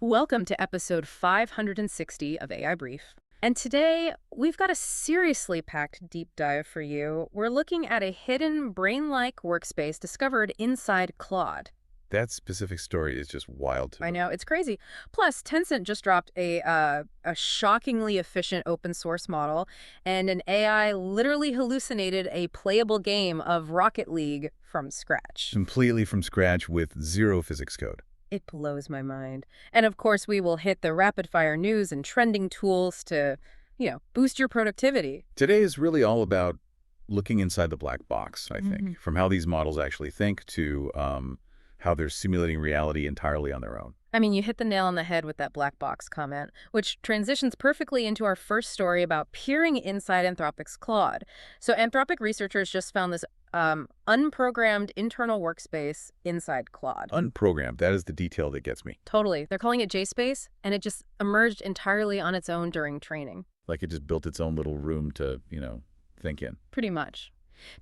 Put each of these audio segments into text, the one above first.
Welcome to episode 560 of AI Brief. And today, we've got a seriously packed deep dive for you. We're looking at a hidden brain-like workspace discovered inside Claude. That specific story is just wild to I me. know, it's crazy. Plus, Tencent just dropped a shockingly efficient open source model, and an AI literally hallucinated a playable game of Rocket League from scratch. Completely from scratch with zero physics code. It blows my mind. And of course, we will hit the rapid-fire news and trending tools to, boost your productivity. Today is really all about looking inside the black box, I think, from how these models actually think to how they're simulating reality entirely on their own. I mean, you hit the nail on the head with that black box comment, which transitions perfectly into our first story about peering inside Anthropic's Claude. So Anthropic researchers just found this unprogrammed internal workspace inside Claude. Unprogrammed, that is the detail that gets me. Totally. They're calling it JSpace, and it just emerged entirely on its own during training. Like it just built its own little room to, think in. Pretty much.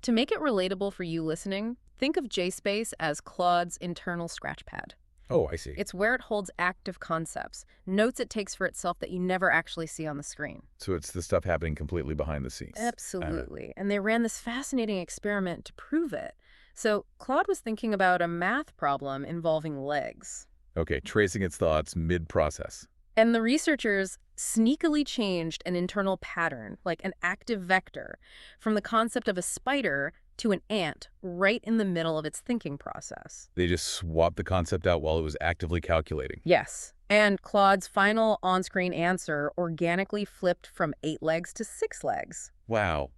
To make it relatable for you listening, think of JSpace as Claude's internal scratchpad. Oh, I see. It's where it holds active concepts, notes it takes for itself that you never actually see on the screen. So it's the stuff happening completely behind the scenes. Absolutely. And they ran this fascinating experiment to prove it. So Claude was thinking about a math problem involving legs. Okay, tracing its thoughts mid-process. And the researchers sneakily changed an internal pattern, like an active vector, from the concept of a spider to an ant right in the middle of its thinking process. They just swapped the concept out while it was actively calculating. Yes. And Claude's final on-screen answer organically flipped from 8 legs to 6 legs. Wow.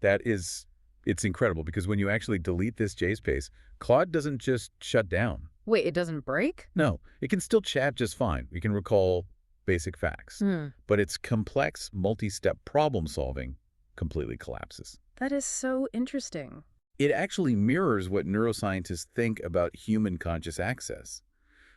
It's incredible because when you actually delete this JSpace, Claude doesn't just shut down. Wait, it doesn't break? No, it can still chat just fine. We can recall basic facts. But its complex, multi-step problem solving completely collapses. That is so interesting. It actually mirrors what neuroscientists think about human conscious access,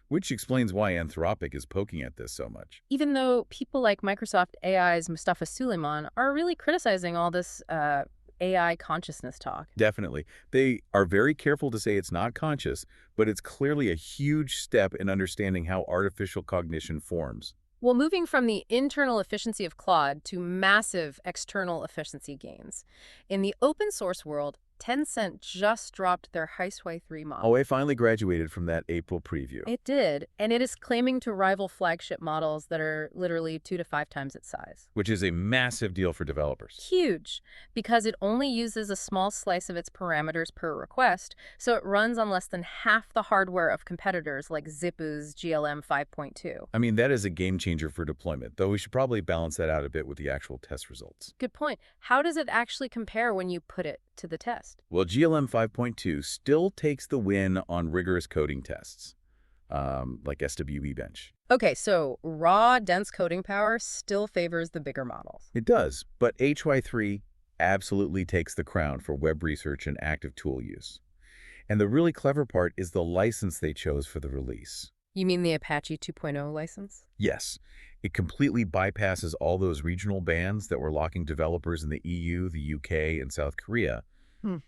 which explains why Anthropic is poking at this so much. Even though people like Microsoft AI's Mustafa Suleyman are really criticizing all this AI consciousness talk. Definitely. They are very careful to say it's not conscious, but it's clearly a huge step in understanding how artificial cognition forms. Well, moving from the internal efficiency of Claude to massive external efficiency gains. In the open source world, Tencent just dropped their Haishui 3 model. Oh, I finally graduated from that April preview. It did, and it is claiming to rival flagship models that are literally 2 to 5 times its size. Which is a massive deal for developers. Huge, because it only uses a small slice of its parameters per request, so it runs on less than half the hardware of competitors like Zippu's GLM 5.2. I mean, that is a game changer for deployment, though we should probably balance that out a bit with the actual test results. Good point. How does it actually compare when you put it to the test? Well, GLM 5.2 still takes the win on rigorous coding tests, like SWE Bench. Okay, so raw, dense coding power still favors the bigger models. It does, but HY3 absolutely takes the crown for web research and active tool use. And the really clever part is the license they chose for the release. You mean the Apache 2.0 license? Yes, it completely bypasses all those regional bans that were locking developers in the EU, the UK, and South Korea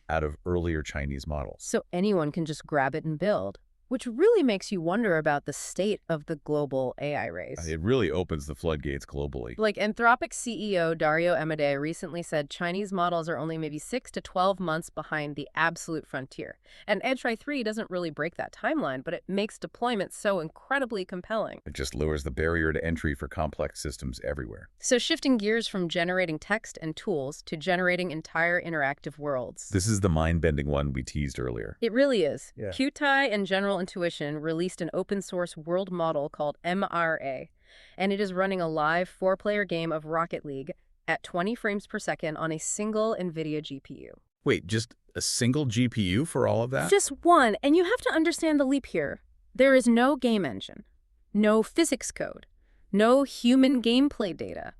out of earlier Chinese models. So anyone can just grab it and build, which really makes you wonder about the state of the global AI race. It really opens the floodgates globally. Like Anthropic CEO Dario Amodei recently said Chinese models are only maybe 6 to 12 months behind the absolute frontier. And Edge 3 doesn't really break that timeline, but it makes deployment so incredibly compelling. It just lowers the barrier to entry for complex systems everywhere. So shifting gears from generating text and tools to generating entire interactive worlds. This is the mind-bending one we teased earlier. It really is. Yeah. Qtai and General Intuition released an open-source world model called MRA, and it is running a live 4-player game of Rocket League at 20 frames per second on a single NVIDIA GPU. Wait, just a single GPU for all of that? Just one, and you have to understand the leap here. There is no game engine, no physics code, no human gameplay data.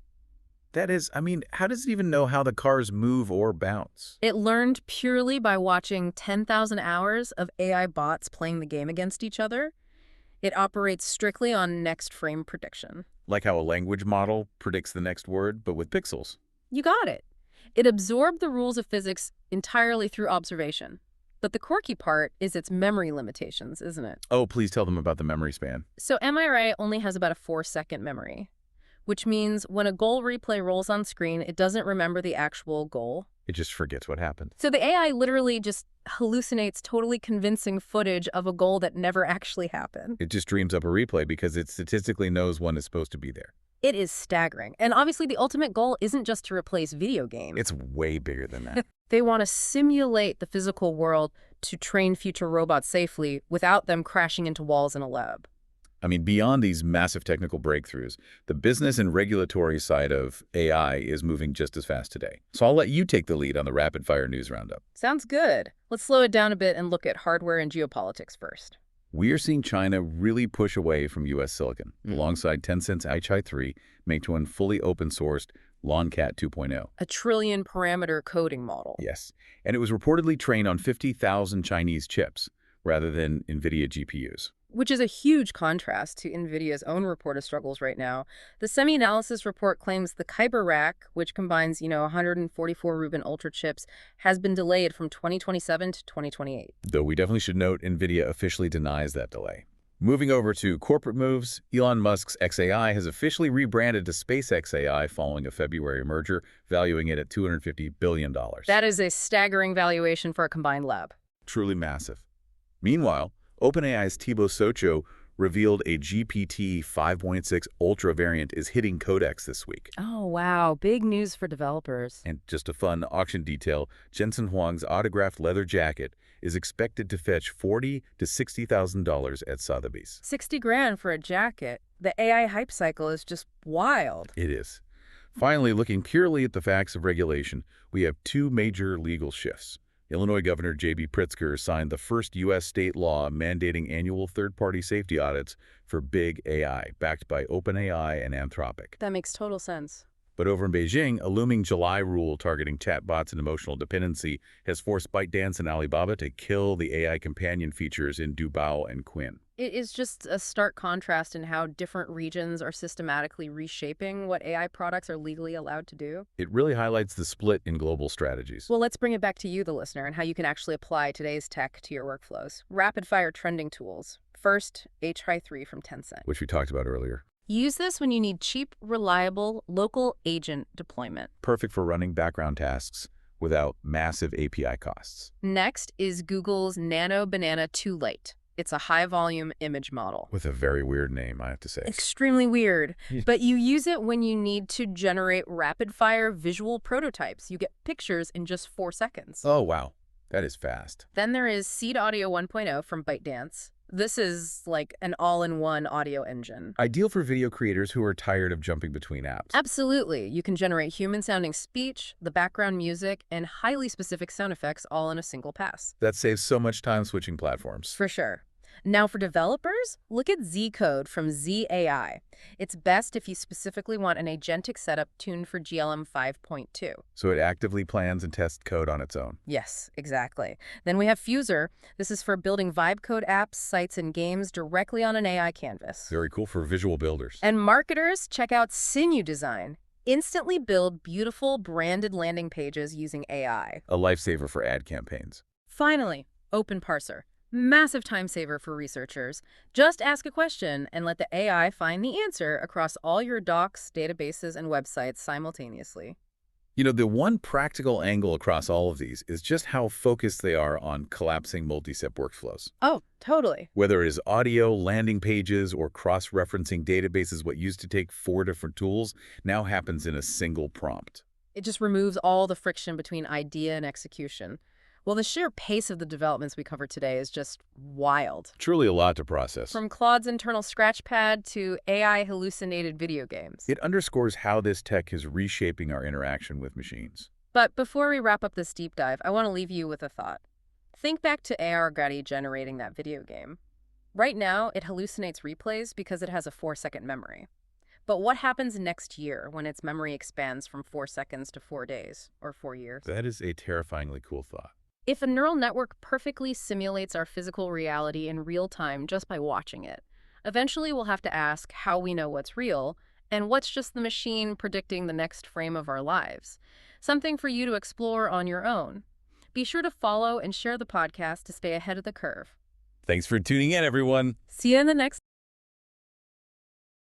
That is, how does it even know how the cars move or bounce? It learned purely by watching 10,000 hours of AI bots playing the game against each other. It operates strictly on next frame prediction. Like how a language model predicts the next word, but with pixels. You got it. It absorbed the rules of physics entirely through observation. But the quirky part is its memory limitations, isn't it? Oh, please tell them about the memory span. So MRI only has about a 4-second memory, which means when a goal replay rolls on screen, it doesn't remember the actual goal. It just forgets what happened. So the AI literally just hallucinates totally convincing footage of a goal that never actually happened. It just dreams up a replay because it statistically knows one is supposed to be there. It is staggering. And obviously the ultimate goal isn't just to replace video games. It's way bigger than that. They want to simulate the physical world to train future robots safely without them crashing into walls in a lab. I mean, beyond these massive technical breakthroughs, the business and regulatory side of AI is moving just as fast today. So I'll let you take the lead on the rapid-fire news roundup. Sounds good. Let's slow it down a bit and look at hardware and geopolitics first. We are seeing China really push away from U.S. silicon, alongside Tencent's Aichai-3, make one fully open-sourced LonCat 2.0. A trillion parameter coding model. Yes, and it was reportedly trained on 50,000 Chinese chips, rather than NVIDIA GPUs. Which is a huge contrast to NVIDIA's own reported struggles right now. The semi-analysis report claims the Kyber rack, which combines, 144 Rubin Ultra chips, has been delayed from 2027 to 2028. Though we definitely should note NVIDIA officially denies that delay. Moving over to corporate moves, Elon Musk's xAI has officially rebranded to SpaceXAI following a February merger, valuing it at $250 billion. That is a staggering valuation for a combined lab. Truly massive. Meanwhile, OpenAI's Thibaut Socho revealed a GPT 5.6 Ultra variant is hitting Codex this week. Oh, wow. Big news for developers. And just a fun auction detail, Jensen Huang's autographed leather jacket is expected to fetch $40,000 to $60,000 at Sotheby's. 60 grand for a jacket. The AI hype cycle is just wild. It is. Finally, looking purely at the facts of regulation, we have two major legal shifts. Illinois Governor J.B. Pritzker signed the first U.S. state law mandating annual third-party safety audits for big AI, backed by OpenAI and Anthropic. That makes total sense. But over in Beijing, a looming July rule targeting chatbots and emotional dependency has forced ByteDance and Alibaba to kill the AI companion features in Dubao and Quinn. It is just a stark contrast in how different regions are systematically reshaping what AI products are legally allowed to do. It really highlights the split in global strategies. Well, let's bring it back to you, the listener, and how you can actually apply today's tech to your workflows. Rapid-fire trending tools. First, Aichai-3 from Tencent. Which we talked about earlier. Use this when you need cheap, reliable, local agent deployment. Perfect for running background tasks without massive API costs. Next is Google's Nano Banana 2 Lite. It's a high-volume image model. With a very weird name, I have to say. Extremely weird. But you use it when you need to generate rapid-fire visual prototypes. You get pictures in just 4 seconds. Oh, wow. That is fast. Then there is Seed Audio 1.0 from ByteDance. This is like an all-in-one audio engine. Ideal for video creators who are tired of jumping between apps. Absolutely. You can generate human-sounding speech, the background music, and highly specific sound effects all in a single pass. That saves so much time switching platforms. For sure. Now for developers, look at Z-Code from ZAI. It's best if you specifically want an agentic setup tuned for GLM 5.2. So it actively plans and tests code on its own. Yes, exactly. Then we have Fuser. This is for building vibe code apps, sites, and games directly on an AI canvas. Very cool for visual builders. And marketers, check out Sinew Design. Instantly build beautiful branded landing pages using AI. A lifesaver for ad campaigns. Finally, OpenParser. Massive time saver for researchers. Just ask a question and let the AI find the answer across all your docs, databases, and websites simultaneously. You know, the one practical angle across all of these is just how focused they are on collapsing multi-step workflows. Oh, totally. Whether it is audio, landing pages, or cross-referencing databases, what used to take 4 different tools now happens in a single prompt. It just removes all the friction between idea and execution. Well, the sheer pace of the developments we covered today is just wild. Truly a lot to process. From Claude's internal scratchpad to AI hallucinated video games. It underscores how this tech is reshaping our interaction with machines. But before we wrap up this deep dive, I want to leave you with a thought. Think back to AR Getty generating that video game. Right now, it hallucinates replays because it has a 4-second memory. But what happens next year when its memory expands from 4 seconds to 4 days or 4 years? That is a terrifyingly cool thought. If a neural network perfectly simulates our physical reality in real time just by watching it, eventually we'll have to ask how we know what's real and what's just the machine predicting the next frame of our lives. Something for you to explore on your own. Be sure to follow and share the podcast to stay ahead of the curve. Thanks for tuning in, everyone. See you in the next